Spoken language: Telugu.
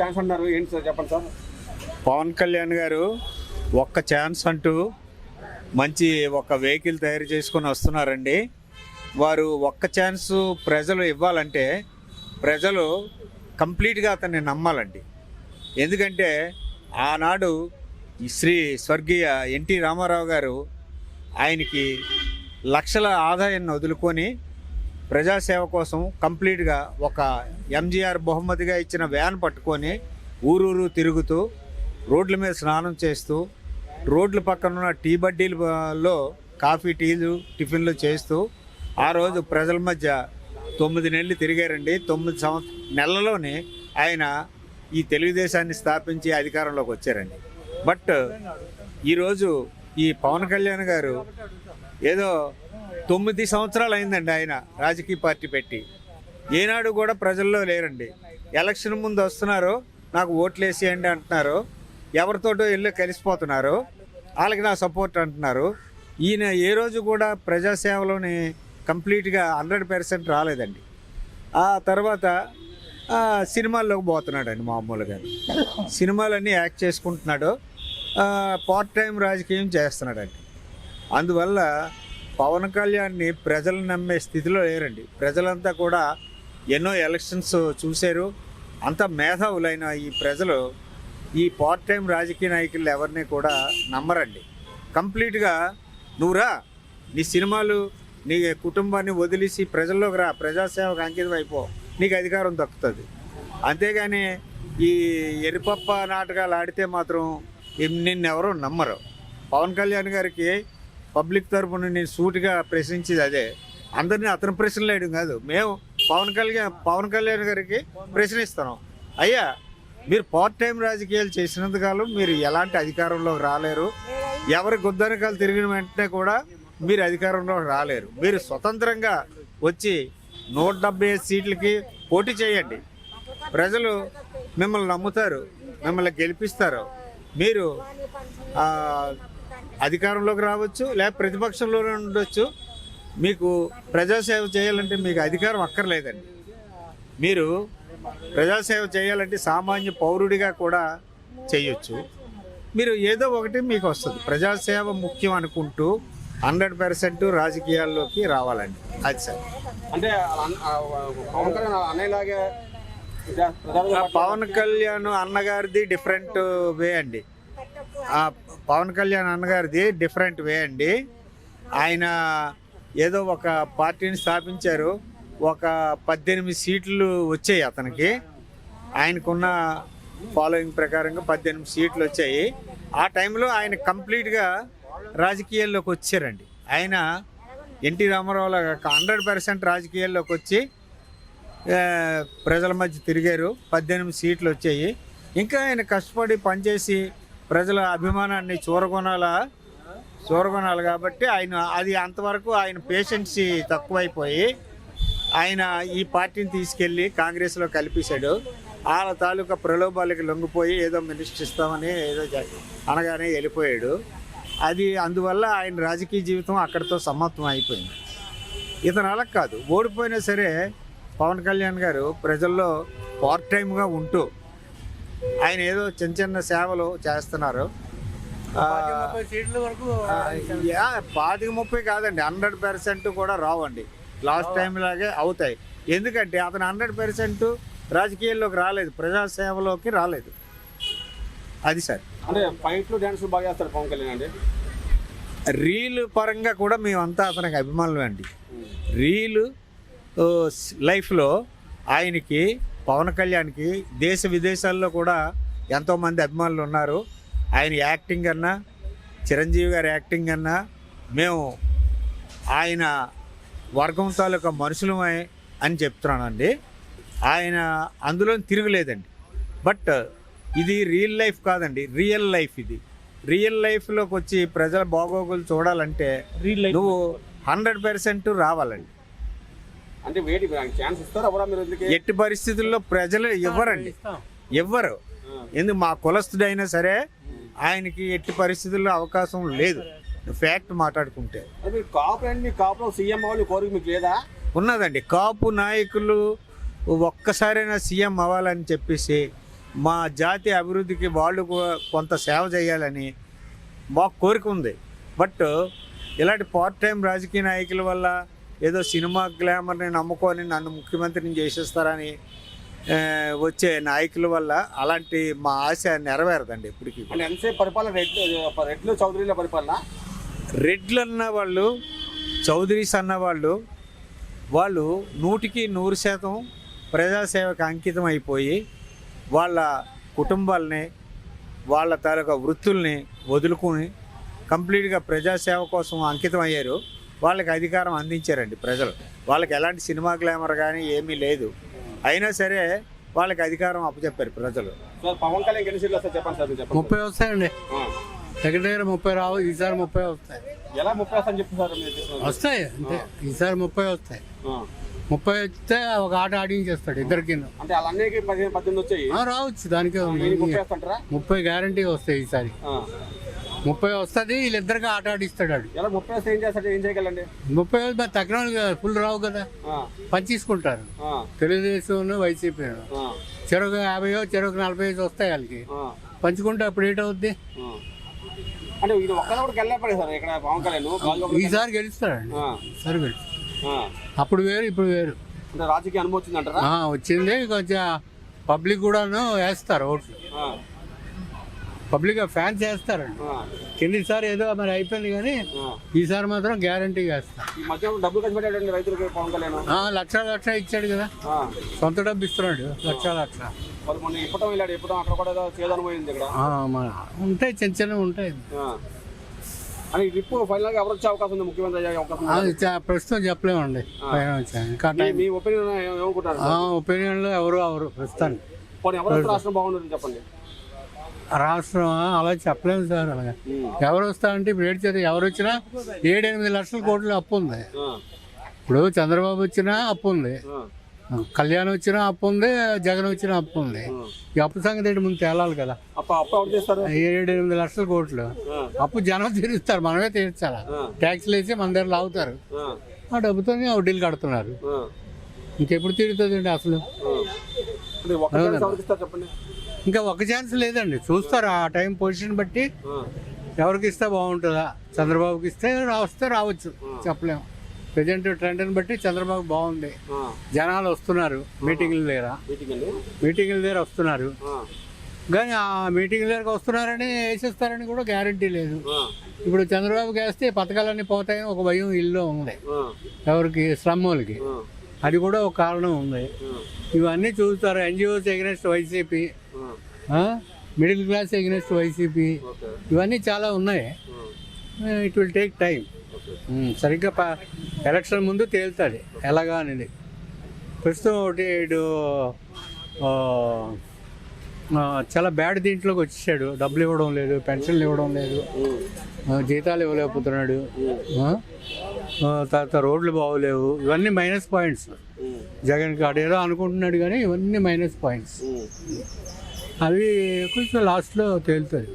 ఛాన్స్ అన్నారు, ఏంటి సార్ చెప్పండి సార్. పవన్ కళ్యాణ్ గారు ఒక్క ఛాన్స్ అంటూ మంచి ఒక వెహికల్ తయారు చేసుకొని వస్తున్నారండి. వారు ఒక్క ఛాన్స్ ప్రజలు ఇవ్వాలంటే ప్రజలు కంప్లీట్గా అతన్ని నమ్మాలండి. ఎందుకంటే ఆనాడు శ్రీ స్వర్గీయ ఎన్టీ రామారావు గారు ఆయనకి లక్షల ఆదాయాన్ని వదులుకొని ప్రజాసేవ కోసం కంప్లీట్గా ఒక ఎంజీఆర్ బహుమతిగా ఇచ్చిన వ్యాన్ పట్టుకొని ఊరూరు తిరుగుతూ రోడ్ల మీద స్నానం చేస్తూ రోడ్ల పక్కన ఉన్న టీ బడ్డీలలో కాఫీ టీలు టిఫిన్లు చేస్తూ ఆ రోజు ప్రజల మధ్య 9 నెలలు తిరిగారండి. 9 నెలల్లోనే ఆయన ఈ తెలుగుదేశాన్ని స్థాపించి అధికారంలోకి వచ్చారండి. బట్ ఈరోజు ఈ పవన్ కళ్యాణ్ గారు ఏదో 9 సంవత్సరాలు అయిందండి ఆయన రాజకీయ పార్టీ పెట్టి, ఏనాడు కూడా ప్రజల్లో లేరండి. ఎలక్షన్ ముందు వస్తున్నారు, నాకు ఓట్లు వేసేయండి అంటున్నారు, ఎవరితోటో వెళ్ళి కలిసిపోతున్నారు, వాళ్ళకి నా సపోర్ట్ అంటున్నారు. ఈయన ఏ రోజు కూడా ప్రజాసేవలోని కంప్లీట్గా 100% రాలేదండి. ఆ తర్వాత సినిమాల్లోకి పోతున్నాడండి. మామూలుగా సినిమాలన్నీ యాక్ట్ చేసుకుంటున్నాడు, పార్ట్ టైం రాజకీయం చేస్తున్నాడండి. అందువల్ల పవన్ కళ్యాణ్ని ప్రజలు నమ్మే స్థితిలో లేరండి. ప్రజలంతా కూడా ఎన్నో ఎలక్షన్స్ చూశారు. అంత మేధావులైన ఈ ప్రజలు ఈ పార్ట్ టైం రాజకీయ నాయకులు ఎవరిని కూడా నమ్మరండి. కంప్లీట్గా నువ్వురా, నీ సినిమాలు, నీ కుటుంబాన్ని వదిలేసి ప్రజల్లోకి రా, ప్రజాసేవకు అంకితం అయిపో, నీకు అధికారం దక్కుతుంది. అంతేగాని ఈ ఎరిపప్ప నాటకాలు ఆడితే మాత్రం నిన్నెవరూ నమ్మరు. పవన్ కళ్యాణ్ గారికి పబ్లిక్ తరఫున నేను సూటిగా ప్రశ్నించేది అదే. అందరినీ అతను ప్రశ్నలు వేయడం కాదు, మేము పవన్ కళ్యాణ్ గారికి ప్రశ్నిస్తున్నాం. అయ్యా, మీరు పార్ట్ టైం రాజకీయాలు చేసినంతకాలం మీరు ఎలాంటి అధికారంలోకి రాలేరు. ఎవరి గుద్దనకాలు తిరిగిన వెంటనే కూడా మీరు అధికారంలోకి రాలేరు. మీరు స్వతంత్రంగా వచ్చి 175 సీట్లకి పోటీ చేయండి. ప్రజలు మిమ్మల్ని నమ్ముతారు, మిమ్మల్ని గెలిపిస్తారు. మీరు అధికారంలోకి రావచ్చు, లేక ప్రతిపక్షంలోనే ఉండొచ్చు. మీకు ప్రజాసేవ చేయాలంటే మీకు అధికారం అక్కర్లేదండి. మీరు ప్రజాసేవ చేయాలంటే సామాన్య పౌరుడిగా కూడా చేయొచ్చు. మీరు ఏదో ఒకటి మీకు వస్తుంది. ప్రజాసేవ ముఖ్యం అనుకుంటూ 100% రాజకీయాల్లోకి రావాలండి. అది సార్. అంటే పవన్ కళ్యాణ్ అన్నయ్యలాగే పవన్ కళ్యాణ్ అన్నగారిది డిఫరెంట్ వే అండి. పవన్ కళ్యాణ్ అన్నగారిది డిఫరెంట్ వే అండి. ఆయన ఏదో ఒక పార్టీని స్థాపించారు, ఒక 18 సీట్లు వచ్చాయి అతనికి. ఆయనకున్న ఫాలోయింగ్ ప్రకారంగా 18 సీట్లు వచ్చాయి. ఆ టైంలో ఆయన కంప్లీట్గా రాజకీయాల్లోకి వచ్చారండి. ఆయన ఎన్టీ రామారావు లాగా 100% రాజకీయాల్లోకి వచ్చి ప్రజల మధ్య తిరిగారు. 18 సీట్లు వచ్చాయి. ఇంకా ఆయన కష్టపడి పనిచేసి ప్రజల అభిమానాన్ని చూరగొనాలి కాబట్టి ఆయన అది అంతవరకు ఆయన పేషెన్సీ తక్కువైపోయి ఆయన ఈ పార్టీని తీసుకెళ్ళి కాంగ్రెస్లో కలిపేశాడు. వాళ్ళ తాలూకా ప్రలోభాలకి లొంగిపోయి ఏదో మినిస్టర్ ఇస్తామని ఏదో అనగానే వెళ్ళిపోయాడు. అది అందువల్ల ఆయన రాజకీయ జీవితం అక్కడితో సమాప్తం అయిపోయింది. ఇతను అలా కాదు, ఓడిపోయినా సరే పవన్ కళ్యాణ్ గారు ప్రజల్లో పార్ట్ టైమ్గా ఉంటూ ఆయన ఏదో చిన్న సేవలు చేస్తున్నారు. 25-30 కాదండి, 100% కూడా రావండి. లాస్ట్ టైం లాగే అవుతాయి. ఎందుకంటే అతను 100% రాజకీయాల్లోకి రాలేదు, ప్రజాసేవలోకి రాలేదు. అది సార్. అంటే ఫైట్లు డ్యాన్సులు బాగా చేస్తారు పవన్ కళ్యాణ్ అండి. రీల్ పరంగా కూడా మేమంతా అతనికి అభిమానులు అండి. రీల్ లైఫ్లో ఆయనకి, పవన్ కళ్యాణ్కి దేశ విదేశాల్లో కూడా ఎంతోమంది అభిమానులు ఉన్నారు. ఆయన యాక్టింగ్ అన్నా, చిరంజీవి గారి యాక్టింగ్ అన్నా, మేము ఆయన వర్గం తాలూకా మనుషులమే అని చెప్తున్నానండి. ఆయన అందులో తిరగలేదండి. బట్ ఇది రియల్ లైఫ్ కాదండి, రియల్ లైఫ్. ఇది రియల్ లైఫ్లోకి వచ్చి ప్రజల బాగోగులు చూడాలంటే నువ్వు 100% రావాలండి. అంటే ఛాన్స్ ఇస్తారా మీరు? ఎట్టి పరిస్థితుల్లో ప్రజలు ఇవ్వరండి, ఇవ్వరు. ఎందుకు మా కులస్తుడైనా సరే ఆయనకి ఎట్టి పరిస్థితుల్లో అవకాశం లేదు. ఫ్యాక్ట్ మాట్లాడుకుంటే కాపులో సీఎం అవ్వాలి కోరిక మీకు లేదా? ఉన్నదండి. కాపు నాయకులు ఒక్కసారైనా సీఎం అవ్వాలని చెప్పేసి మా జాతి అభివృద్ధికి వాళ్ళు కొంత సేవ చేయాలని మాకు కోరిక ఉంది. బట్ ఇలాంటి పార్ట్ టైం రాజకీయ నాయకుల వల్ల ఏదో సినిమా గ్లామర్ని నమ్ముకొని నన్ను ముఖ్యమంత్రిని చేసేస్తారని వచ్చే నాయకుల వల్ల అలాంటి మా ఆశ నెరవేరదండి ఎప్పటికీ. అంటే ఎంతసేపు పరిపాలన రెడ్లు చౌదరిల పరిపాలన? రెడ్లు అన్న వాళ్ళు, చౌదరీస్ అన్న వాళ్ళు 100% ప్రజాసేవకు అంకితం అయిపోయి వాళ్ళ కుటుంబాలని, వాళ్ళ తాలూకా వృత్తుల్ని వదులుకుని కంప్లీట్గా ప్రజాసేవ కోసం అంకితం అయ్యారు. వాళ్ళకి అధికారం అందించారండి ప్రజలు. వాళ్ళకి ఎలాంటి సినిమా గ్లామర్ కానీ ఏమీ లేదు, అయినా సరే వాళ్ళకి అధికారం అప్పచెప్పారు ప్రజలు. సార్ పవన్ కళ్యాణ్ ఎన్ని సీట్లు వస్తాయి చెప్పండి సార్? చెప్పండి. 30 వస్తాయండి. దగ్గర 30 రావు, ఈసారి 30 వస్తాయి. ఎలా 30 వస్తాయని చెప్తున్నారు? వస్తాయి అంతే, ఈసారి 30 వస్తాయి. 30 వస్తే ఒక ఆట ఆడించేస్తాడు ఇద్దరికి. అంటే వాళ్ళన్నీ 18 వచ్చాయి, రావచ్చు. దానికి 30 గ్యారంటీ వస్తాయి ఈసారి. 30 వస్తుంది, వీళ్ళిద్దరికి ఆట ఆడిస్తాడు. 30 వస్తే ఏం చేస్తాడు? ఏం చేయగలండి? 30 తగ్గ ఫుల్ రావు కదా, పంచేసుకుంటారు. తెలుగుదేశం వైసీపీ చెరకు 50 చెరకు 40 వస్తాయి వాళ్ళకి, పంచుకుంటే అప్పుడు ఏటవుద్ది? అంటే ఇది ఒక్కదా కూడా గెలపలేదు సార్ ఇక్కడ పవన్ కళ్యాణ్. ఈసారి గెలుస్తాడండి, ఈసారి గెలుస్తాడు. అప్పుడు వేరు, ఇప్పుడు వేరు. అంటే రాజకీయ అనుభవం వచ్చిందంటారా? వచ్చింది. కొంచెం పబ్లిక్ కూడాను వేస్తారు ఓట్లు, పబ్లిక్ ఫ్యాన్స్ వేస్తారండి. కిందిసారి ఏదో మరి అయిపోయింది కానీ ఈసారి మాత్రం గ్యారంటీగా వేస్తారు. ఈ మధ్య డబ్బులు ఖర్చు పెట్టాడండి రైతులకి పవన్ కళ్యాణ్. లక్ష ఇచ్చాడు కదా, సొంత డబ్బు ఇస్తున్నాడు. లక్ష ఇప్పటం వెళ్ళాడు, ఇప్పటం అక్కడ కూడా చేదనం పోయింది ఇక్కడ. ఉంటాయి, చిన్న ఉంటాయి. అని ఇప్పుడు ఫైనల్ గా ఎవరు వచ్చే అవకాశం ఉంది? ముఖ్యమంత్రి అయ్యే అవకాశం ప్రస్తుతం చెప్పలేమండి. ఇంకా మీ ఒపీనియన్ ఏమనుకుంటారు? ఒపీనియన్ లో ఎవరు ప్రస్తుతానికి ఎవరు రాష్ట్రం బాగుంటుంది చెప్పండి? రాష్ట్రం అలా చెప్పలేము సార్. అలాగా ఎవరు వస్తారంటే ఇప్పుడు ఏడ్చేది, ఎవరు వచ్చినా 7-8 లక్షల కోట్లు అప్పు ఉంది. ఇప్పుడు చంద్రబాబు వచ్చినా అప్పు ఉంది, కళ్యాణ్ వచ్చినా అప్పు ఉంది, జగన్ వచ్చినా అప్పు ఉంది. ఈ అప్పు సంగతి ఏంటి ముందు తేలాలి కదా. 7-8 లక్షల కోట్లు అప్పు జనం తీరుస్తారు, మనమే తీర్చాలా. ట్యాక్స్లు వేసి మన దగ్గర లాగుతారు, ఆ డబ్బుతోనే వడ్డీలు కడుతున్నారు. ఇంకెప్పుడు తీరుతుంది అసలు? ఇంకా ఒక ఛాన్స్ లేదండి, చూస్తారు ఆ టైం పొజిషన్ బట్టి ఎవరికి ఇస్తే బాగుంటుందా. చంద్రబాబుకి ఇస్తే వస్తే రావచ్చు, చెప్పలేము. ప్రజెంట్ ట్రెండ్ని బట్టి చంద్రబాబు బాగుంది, జనాలు వస్తున్నారు. మీటింగ్ల దగ్గర వస్తున్నారు, కానీ ఆ మీటింగ్ల దగ్గరకు వస్తున్నారని వేసేస్తారని కూడా గ్యారంటీ లేదు. ఇప్పుడు చంద్రబాబుకి వేస్తే పథకాలన్నీ పోతాయని ఒక భయం ఇల్లు ఉంది ఎవరికి, శ్రమోళ్ళకి. అది కూడా ఒక కారణం ఉంది. ఇవన్నీ చూస్తారు. NGOs against YCP, middle class against YCP, ఇవన్నీ చాలా ఉన్నాయి. It will take time. సరిగ్గా ఎలక్షన్ ముందు తేలుతుంది ఎలాగా అనేది. ప్రస్తుతం ఒకటి ఇటు చాలా బ్యాడ్ దీంట్లోకి వచ్చేసాడు. డబ్బులు ఇవ్వడం లేదు, పెన్షన్లు ఇవ్వడం లేదు, జీతాలు ఇవ్వలేకపోతున్నాడు, తర్వాత రోడ్లు బాగోలేవు. ఇవన్నీ మైనస్ పాయింట్స్. జగన్ కాడు ఏదో అనుకుంటున్నాడు కానీ ఇవన్నీ మైనస్ పాయింట్స్. అవి కొంచెం లాస్ట్లో తేలుతుంది.